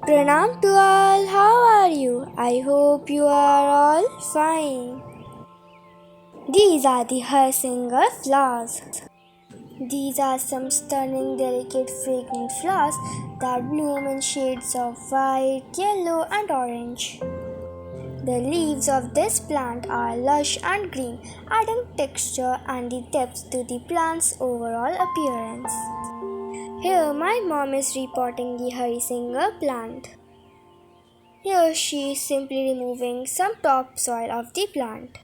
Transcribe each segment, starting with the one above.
Pranam to all, how are you? I hope you are all fine. These are the Harsinger flowers. These are some stunning, delicate, fragrant flowers that bloom in shades of white, yellow, and orange. The leaves of this plant are lush and green, adding texture and the depth to the plant's overall appearance. Here, my mom is repotting the Harsinger plant. Here, she is simply removing some topsoil of the plant.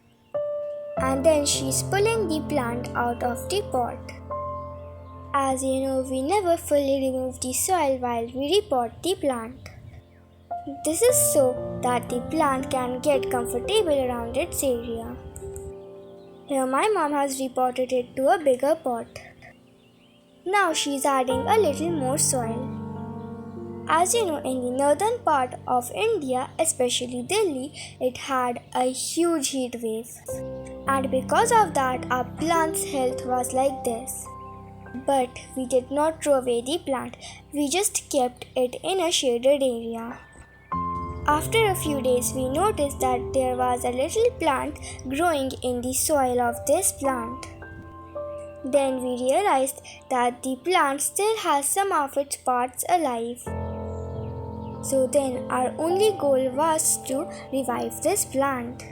And then she is pulling the plant out of the pot. As you know, we never fully remove the soil while we repot the plant. This is so that the plant can get comfortable around its area. Here, my mom has repotted it to a bigger pot. Now she is adding a little more soil. As you know, in the northern part of India, especially Delhi, it had a huge heat wave. And because of that, our plant's health was like this. But we did not throw away the plant, we just kept it in a shaded area. After a few days, we noticed that there was a little plant growing in the soil of this plant. Then we realized that the plant still has some of its parts alive. So then our only goal was to revive this plant.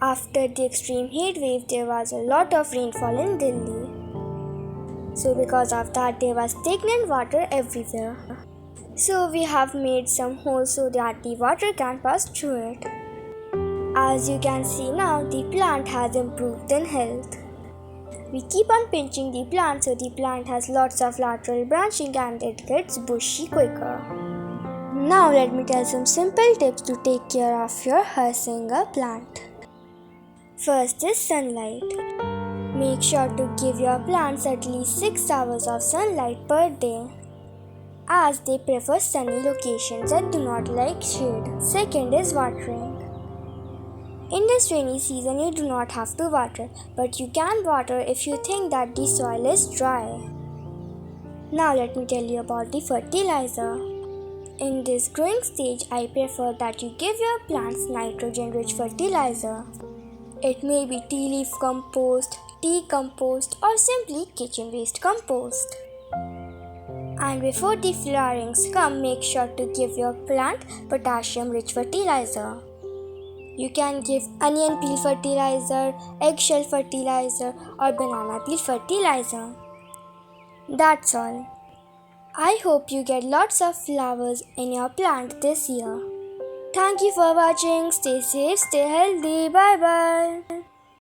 After the extreme heat wave, there was a lot of rainfall in Delhi. So because of that, there was stagnant water everywhere. So we have made some holes so that the water can pass through it. As you can see now, the plant has improved in health. We keep on pinching the plant so the plant has lots of lateral branching and it gets bushy quicker. Now let me tell some simple tips to take care of your Harsinger plant. First is sunlight. Make sure to give your plants at least 6 hours of sunlight per day, as they prefer sunny locations and do not like shade. Second is watering. In this rainy season, you do not have to water, but you can water if you think that the soil is dry. Now let me tell you about the fertilizer. In this growing stage, I prefer that you give your plants nitrogen-rich fertilizer. It may be tea leaf compost, tea compost, or simply kitchen waste compost. And before the flowerings come, make sure to give your plant potassium-rich fertilizer. You can give onion peel fertilizer, eggshell fertilizer, or banana peel fertilizer. That's all. I hope you get lots of flowers in your plant this year. Thank you for watching. Stay safe, stay healthy. Bye bye.